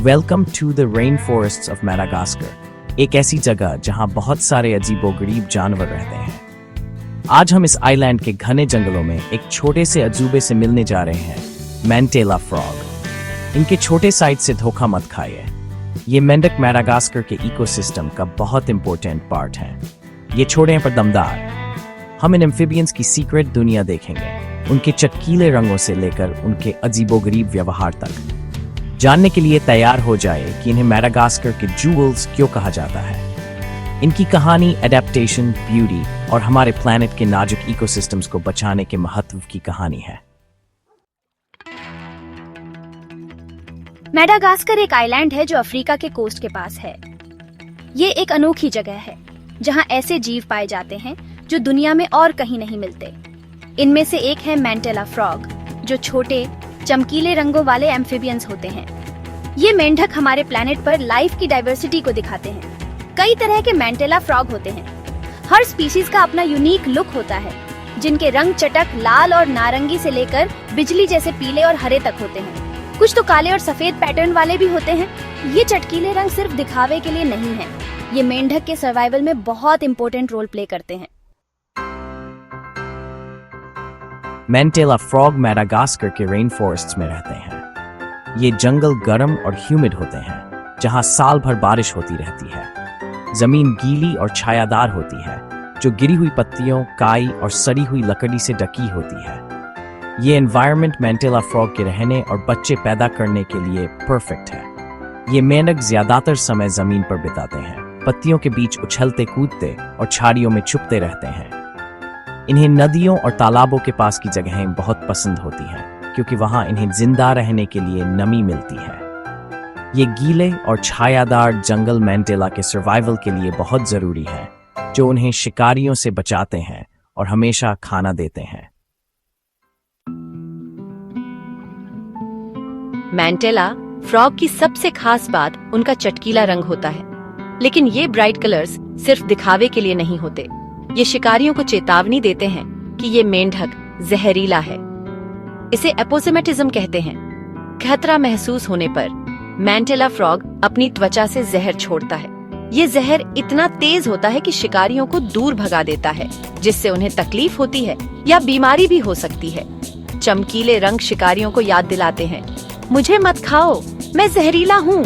Welcome to the rain forests of Madagascar, एक ऐसी जगह जहां बहुत सारे अजीबोगरीब जानवर रहते हैं। आज हम इस आइलैंड के घने जंगलों में एक छोटे से अजूबे से मिलने जा रहे हैं, मैंटेला फ्रॉग। इनके छोटे साइज से धोखा मत खाइए। ये मेंढक मैडागास्कर के इकोसिस्टम का बहुत इंपॉर्टेंट पार्ट है। ये छोटे हैं पर दमदार। हम इन एम्फिबियंस की सीक्रेट दुनिया देखेंगे, उनके चटकीले रंगों से लेकर उनके अजीबोगरीब व्यवहार तक। जानने के लिए तैयार हो जाए कि इन्हें मैडागास्कर के जूवल्स क्यों कहा जाता है। इनकी कहानी एडेप्टेशन, ब्यूटी और हमारे प्लैनेट के नाजुक इकोसिस्टम्स को बचाने के महत्व की कहानी है। मैडागास्कर एक आइलैंड है जो अफ्रीका के कोस्ट के पास है। ये एक अनोखी जगह है जहां ऐसे जीव पाए जाते हैं जो दुनिया में और कहीं नहीं मिलते। इनमें से एक है मैंटेला फ्रॉग, जो छोटे चमकीले रंगों वाले एम्फिबियंस होते हैं। ये मेंढक हमारे प्लैनेट पर लाइफ की डाइवर्सिटी को दिखाते हैं। कई तरह के मैंटेला फ्रॉग होते हैं। हर स्पीशीज का अपना यूनिक लुक होता है, जिनके रंग चटक लाल और नारंगी से लेकर बिजली जैसे पीले और हरे तक होते हैं। कुछ तो काले और सफेद पैटर्न वाले भी होते हैं। ये चटकीले रंग सिर्फ दिखावे के लिए नहीं है, ये मेंढक के सर्वाइवल में बहुत इंपॉर्टेंट रोल प्ले करते हैं। मैंटेला फ्रॉग मैडागास्कर के रेन फॉरेस्ट्स में रहते हैं। ये जंगल गर्म और ह्यूमिड होते हैं, जहां साल भर बारिश होती रहती है। जमीन गीली और छायादार होती है, जो गिरी हुई पत्तियों, काई और सड़ी हुई लकड़ी से ढकी होती है। ये एनवायरनमेंट मैंटेला फ्रॉग के रहने और बच्चे पैदा करने के लिए परफेक्ट है। ये मेंढक ज्यादातर समय जमीन पर बिताते हैं, पत्तियों के बीच उछलते कूदते और झाड़ियों में छुपते रहते हैं। इन्हें नदियों और तालाबों के पास की जगहें बहुत पसंद होती हैं, क्योंकि वहां इन्हें जिंदा रहने के लिए नमी मिलती है। ये गीले और छायादार जंगल मैंटेला के सर्वाइवल के लिए बहुत जरूरी है, जो उन्हें शिकारियों से बचाते हैं और हमेशा खाना देते हैं। मैंटेला फ्रॉग की सबसे खास बात उनका चटकीला रंग होता है, लेकिन ये ब्राइट कलर्स सिर्फ दिखावे के लिए नहीं होते। ये शिकारियों को चेतावनी देते हैं कि ये मेंढक जहरीला है। इसे एपोसिमेटिज्म कहते हैं। खतरा महसूस होने पर मैंटेला फ्रॉग अपनी त्वचा से जहर छोड़ता है। ये जहर इतना तेज होता है कि शिकारियों को दूर भगा देता है, जिससे उन्हें तकलीफ होती है या बीमारी भी हो सकती है। चमकीले रंग शिकारियों को याद दिलाते हैं, मुझे मत खाओ, मैं जहरीला हूँ।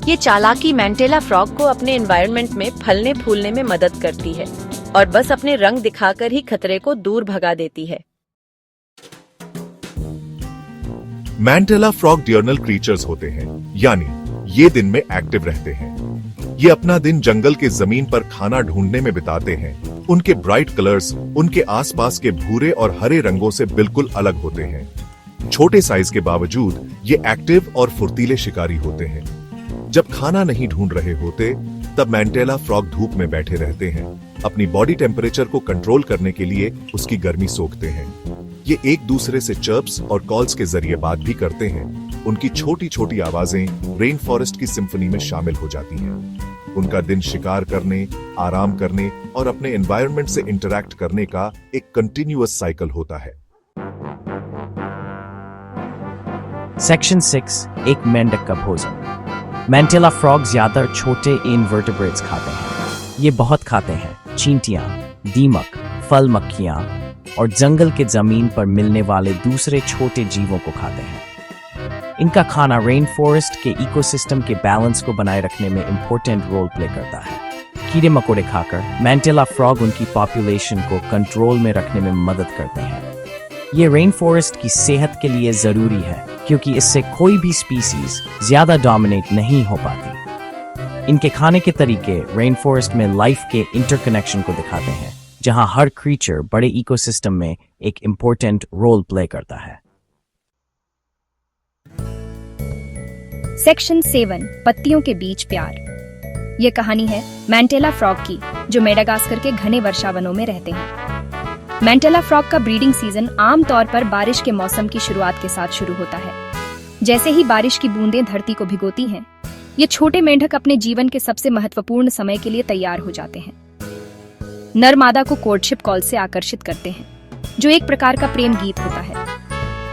ये चालाकी मैंटेला फ्रॉग को अपने एनवायरनमेंट में फलने फूलने में मदद करती है और बस अपने रंग दिखाकर ही खतरे को दूर भगा देती है। मैंटेला फ्रॉग डियर्नल क्रीचर्स होते हैं, यानी ये दिन में एक्टिव रहते हैं। ये अपना दिन जंगल के जमीन पर खाना ढूंढने में बिताते हैं। उनके ब्राइट कलर्स उनके आसपास के भूरे और हरे रंगों से बिल्कुल अलग होते हैं। छोटे साइज के बावजूद ये एक्टिव और फुर्तीले शिकारी होते हैं। जब खाना नहीं ढूंढ रहे होते, तब मैंटेला फ्रॉग धूप में बैठे रहते हैं। अपनी बॉडी टेम्परेचर को कंट्रोल करने के लिए उसकी गर्मी सोखते हैं। ये एक दूसरे से चर्प्स और कॉल्स के जरिए बात भी करते हैं। उनकी छोटी छोटी आवाजें रेन फॉरेस्ट की सिम्फनी में शामिल हो जाती हैं। उनका दिन शिकार करने, आराम करने और अपने एनवायरनमेंट से इंटरैक्ट करने का एक कंटिन्यूअस साइकिल होता है। सेक्शन 6, एक मेंढक का भोजन। मैंटेला फ्रॉग ज्यादातर छोटे इनवर्टेब्रेट्स खाते हैं। ये बहुत खाते हैं चींटियां, दीमक, फल मक्खियां और जंगल के जमीन पर मिलने वाले दूसरे छोटे जीवों को खाते हैं। इनका खाना रेन फॉरेस्ट के इकोसिस्टम के बैलेंस को बनाए रखने में इंपॉर्टेंट रोल प्ले करता है। कीड़े मकोड़े खाकर मैंटेला फ्रॉग उनकी पॉपुलेशन को कंट्रोल में रखने में मदद करते हैं। ये रेन फॉरेस्ट की सेहत के लिए जरूरी है, क्योंकि इससे कोई भी स्पीसीज ज्यादा डोमिनेट नहीं हो पाती। इनके खाने के तरीके रेन फॉरेस्ट में लाइफ के इंटरकनेक्शन को दिखाते हैं, जहां हर क्रीचर बड़े इकोसिस्टम में एक इंपॉर्टेंट रोल प्ले करता है। सेक्शन 7, पत्तियों के बीच प्यार। ये कहानी है मैंटेला फ्रॉग की, जो मैडागास्कर के घने वर्षावनों में रहते हैं। मैंटेला फ्रॉग का ब्रीडिंग सीजन आमतौर पर बारिश के मौसम की शुरुआत के साथ शुरू होता है। जैसे ही बारिश की बूंदें धरती को भिगोती हैं, ये छोटे मेंढक अपने जीवन के सबसे महत्वपूर्ण समय के लिए तैयार हो जाते हैं। नर मादा को कोर्टशिप कॉल से आकर्षित करते हैं, जो एक प्रकार का प्रेम गीत होता है।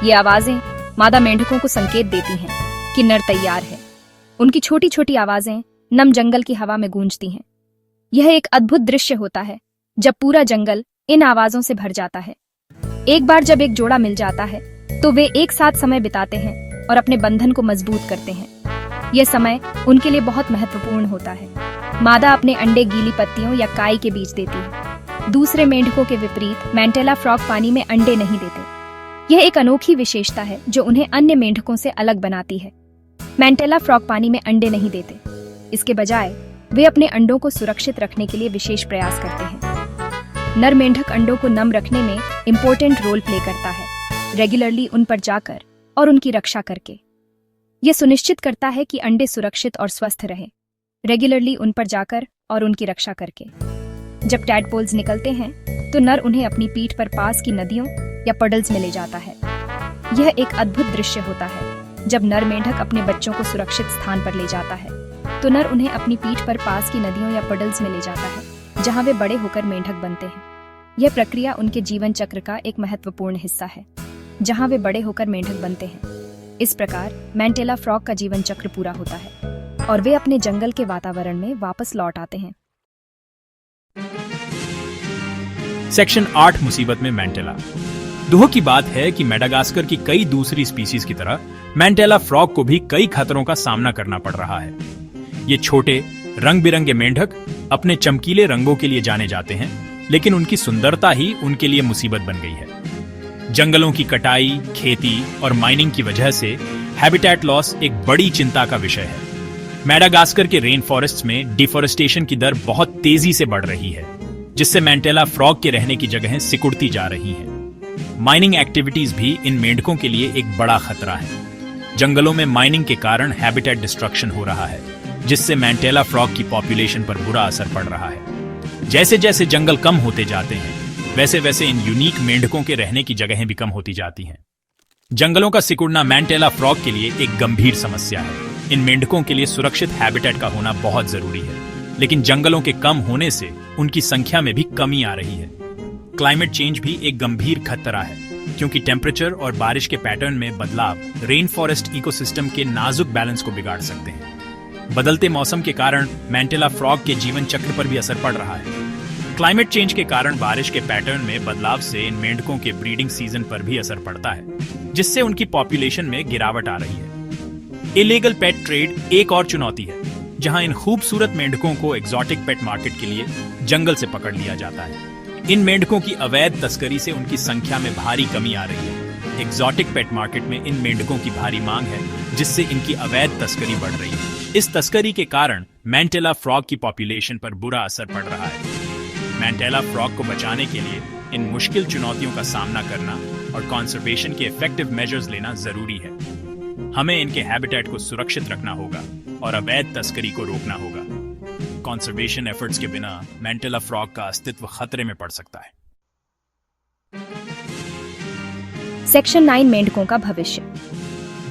ये आवाजें मादा मेंढकों को संकेत देती हैं कि नर तैयार है। उनकी छोटी छोटी आवाजें नम जंगल की हवा में गूंजती हैं। यह एक अद्भुत दृश्य होता है जब पूरा जंगल इन आवाजों से भर जाता है। एक बार जब एक जोड़ा मिल जाता है तो वे एक साथ समय बिताते हैं और अपने बंधन को मजबूत करते हैं। यह समय उनके लिए बहुत महत्वपूर्ण होता है। मादा अपने अंडे गीली पत्तियों या काई के बीच देती है। दूसरे मेंढकों के विपरीत मैंटेला फ्रॉग पानी में अंडे नहीं देते। यह एक अनोखी विशेषता है जो उन्हें अन्य मेंढकों से अलग बनाती है। मैंटेला फ्रॉग पानी में अंडे नहीं देते। इसके बजाय वे अपने अंडों को सुरक्षित रखने के लिए विशेष प्रयास करते हैं। नर मेंढक अंडों को नम रखने में इम्पोर्टेंट रोल प्ले करता है, रेगुलरली उन पर जाकर और उनकी रक्षा करके। यह सुनिश्चित करता है कि अंडे सुरक्षित और स्वस्थ रहे, रेगुलरली उन पर जाकर और उनकी रक्षा करके। जब टैडपोल्स निकलते हैं तो नर उन्हें अपनी पीठ पर पास की नदियों या पडल्स में ले जाता है। यह एक अद्भुत दृश्य होता है। जब नर मेंढक अपने बच्चों को सुरक्षित स्थान पर ले जाता है तो नर उन्हें अपनी पीठ पर पास की नदियों या पडल्स में ले जाता है, जहां वे बड़े होकर मेंढक बनते हैं। यह प्रक्रिया उनके जीवन चक्र का एक महत्वपूर्ण हिस्सा है, जहां वे बड़े होकर मेंढक बनते हैं। इस प्रकार मैंटेला फ्रॉग का जीवन चक्र पूरा होता है और वे अपने जंगल के वातावरण में वापस लौट आते हैं। सेक्शन 8 मुसीबत में मैंटेला। दुख की बात है कि मेडागास्कर की कई दूसरी स्पीसीज की तरह मैंटेला फ्रॉग को भी कई खतरों का सामना करना पड़ रहा है। ये छोटे रंग बिरंगे मेंढक अपने चमकीले रंगों के लिए जाने जाते हैं, लेकिन उनकी सुंदरता ही उनके लिए मुसीबत बन गई है। जंगलों की कटाई, खेती और माइनिंग की वजह से हैबिटेट लॉस एक बड़ी चिंता का विषय है। मेडागास्कर के रेन फॉरेस्ट्स में डिफोरेस्टेशन की दर बहुत तेजी से बढ़ रही है, जिससे मैंटेला फ्रॉग के रहने की जगहें सिकुड़ती जा रही हैं। माइनिंग एक्टिविटीज भी इन मेंढकों के लिए एक बड़ा खतरा है। जंगलों में माइनिंग के कारण हैबिटेट डिस्ट्रक्शन हो रहा है, जिससे मैंटेला फ्रॉग की पॉपुलेशन पर बुरा असर पड़ रहा है। जैसे जैसे जंगल कम होते जाते हैं, वैसे वैसे इन यूनिक मेंढकों के रहने की जगहें भी कम होती जाती हैं। जंगलों का सिकुड़ना मैंटेला फ्रॉग के लिए एक गंभीर समस्या है। इन मेंढकों के लिए सुरक्षित हैबिटेट का होना बहुत जरूरी है, लेकिन जंगलों के कम होने से उनकी संख्या में भी कमी आ रही है। क्लाइमेट चेंज भी एक गंभीर खतरा है, क्योंकि टेम्परेचर और बारिश के पैटर्न में बदलाव रेन फॉरेस्ट इकोसिस्टम के नाजुक बैलेंस को बिगाड़ सकते हैं। बदलते मौसम के कारण मैंटेला फ्रॉग के जीवन चक्र पर भी असर पड़ रहा है। क्लाइमेट चेंज के कारण बारिश के पैटर्न में बदलाव से इन मेंढकों के ब्रीडिंग सीजन पर भी असर पड़ता है, जिससे उनकी पॉपुलेशन में गिरावट आ रही है। इलीगल पेट ट्रेड एक और चुनौती है, जहां इन खूबसूरत मेंढकों को एग्जॉटिक पेट मार्केट के लिए जंगल से पकड़ लिया जाता है। इन मेंढकों की अवैध तस्करी से उनकी संख्या में भारी कमी आ रही है। एग्जॉटिक पेट मार्केट में इन मेंढकों की भारी मांग है, जिससे इनकी अवैध तस्करी बढ़ रही है। इस तस्करी के कारण मैंटेला फ्रॉग की पॉपुलेशन पर बुरा असर पड़ रहा है। मैंटेला फ्रॉग को बचाने के लिए इन मुश्किल चुनौतियों का सामना करना और कंजर्वेशन के इफेक्टिव मेजर्स लेना जरूरी है। हमें इनके हैबिटेट को सुरक्षित रखना होगा और अवैध तस्करी को रोकना होगा। कंजर्वेशन एफर्ट्स के बिना मैंटेला फ्रॉग का अस्तित्व खतरे में पड़ सकता है। सेक्शन 9 मेंढकों का भविष्य।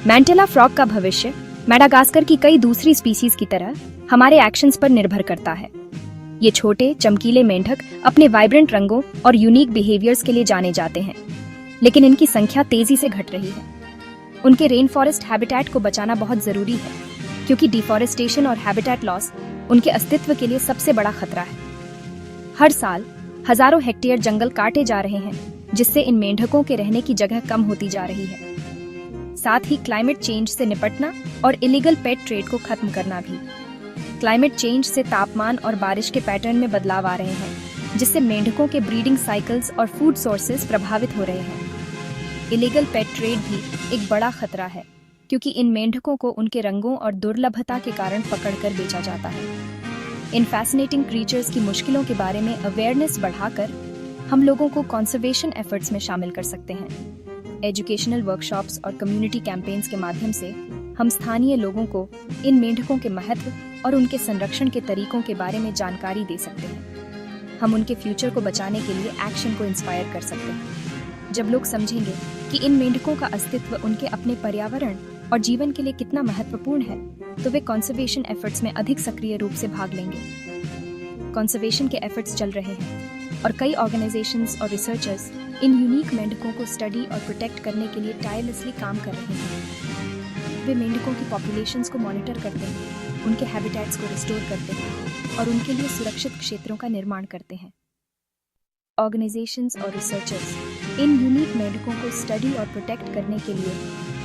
मैंटेला फ्रॉग का भविष्य मेडागास्कर की कई दूसरी स्पीसीज की तरह हमारे एक्शंस पर निर्भर करता है। ये छोटे चमकीले मेंढक अपने वाइब्रेंट रंगों और यूनिक बिहेवियर्स के लिए जाने जाते हैं, लेकिन इनकी संख्या तेजी से घट रही है। उनके रेन फॉरेस्ट हैबिटेट को बचाना बहुत जरूरी है, क्योंकि डिफॉरेस्टेशन और हैबिटेट लॉस उनके अस्तित्व के लिए सबसे बड़ा खतरा है। हर साल हजारों हेक्टेयर जंगल काटे जा रहे हैं, जिससे इन मेंढकों के रहने की जगह कम होती जा रही है। साथ ही क्लाइमेट चेंज से निपटना और इलीगल पेट ट्रेड को खत्म करना भी। क्लाइमेट चेंज से तापमान और बारिश के पैटर्न में बदलाव आ रहे हैं, जिससे मेंढकों के ब्रीडिंग साइकिल्स और फूड सोर्सेज प्रभावित हो रहे हैं। इलीगल पेट ट्रेड भी एक बड़ा खतरा है, क्योंकि इन मेंढकों को उनके रंगों और दुर्लभता के कारण पकड़कर बेचा जाता है। इन फैसिनेटिंग क्रीचर्स की मुश्किलों के बारे में अवेयरनेस बढ़ाकर हम लोगों को कंजर्वेशन एफर्ट्स में शामिल कर सकते हैं। एजुकेशनल वर्कशॉप्स और कम्युनिटी कैंपेन्स के माध्यम से हम स्थानीय लोगों को इन मेंढकों के महत्व और उनके संरक्षण के तरीकों के बारे में जानकारी दे सकते हैं। हम उनके फ्यूचर को बचाने के लिए एक्शन को इंस्पायर कर सकते हैं। जब लोग समझेंगे कि इन मेंढकों का अस्तित्व उनके अपने पर्यावरण और जीवन के लिए कितना महत्वपूर्ण है, तो वे कंजर्वेशन एफर्ट्स में अधिक सक्रिय रूप से भाग लेंगे। कंजर्वेशन के एफर्ट्स चल रहे हैं और कई ऑर्गेनाइजेशंस और रिसर्चर्स इन यूनिक मेंढकों को स्टडी और प्रोटेक्ट करने के लिए टायरलेसली काम कर रहे हैं। वे मेंढकों की पॉपुलेशंस को मॉनिटर करते हैं, उनके हैबिटेट्स को रिस्टोर करते हैं और उनके लिए सुरक्षित क्षेत्रों का निर्माण करते हैं। ऑर्गेनाइजेशंस और रिसर्चर्स इन यूनिक मेंढकों को स्टडी और प्रोटेक्ट करने के लिए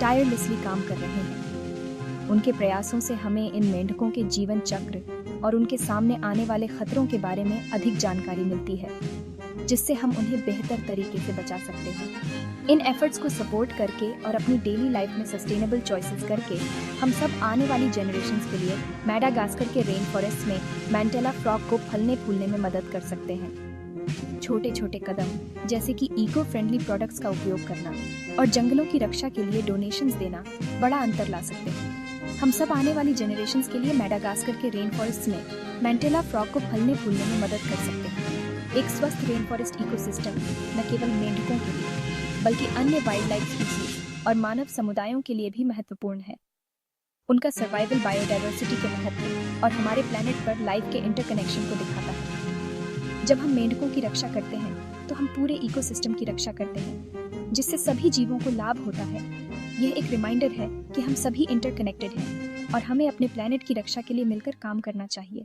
टायरलेसली काम कर रहे हैं। उनके प्रयासों से हमें इन मेंढकों के जीवन चक्र और उनके सामने आने वाले खतरों के बारे में अधिक जानकारी मिलती है, जिससे हम उन्हें बेहतर तरीके से बचा सकते हैं। इन एफर्ट्स को सपोर्ट करके और अपनी डेली लाइफ में सस्टेनेबल चॉइसेस करके हम सब आने वाली जनरेशन्स के लिए मैडागास्कर के रेन फॉरेस्ट में मैंटेला फ्रॉग को फलने फूलने में मदद कर सकते हैं। छोटे छोटे कदम जैसे कि इको फ्रेंडली प्रोडक्ट्स का उपयोग करना और जंगलों की रक्षा के लिए डोनेशंस देना बड़ा अंतर ला सकते हैं। हम सब आने वाली जनरेशन्स के लिए मैडागास्कर के रेन फॉरेस्ट में मैंटेला फ्रॉग को फलने फूलने में मदद कर सकते हैं। एक स्वस्थ रेन फॉरेस्ट इकोसिस्टम न केवल मेंढकों के लिए बल्कि अन्य वाइल्ड लाइफ स्पीशीज और मानव समुदायों के लिए भी महत्वपूर्ण है। उनका सर्वाइवल बायोडाइवर्सिटी के महत्व और हमारे प्लेनेट पर लाइफ के इंटरकनेक्शन को दिखाता है। जब हम मेंढकों की रक्षा करते हैं तो हम पूरे इकोसिस्टम की रक्षा करते हैं, जिससे सभी जीवों को लाभ होता है। यह एक रिमाइंडर है कि हम सभी इंटरकनेक्टेड हैं और हमें अपने प्लेनेट की रक्षा के लिए मिलकर काम करना चाहिए।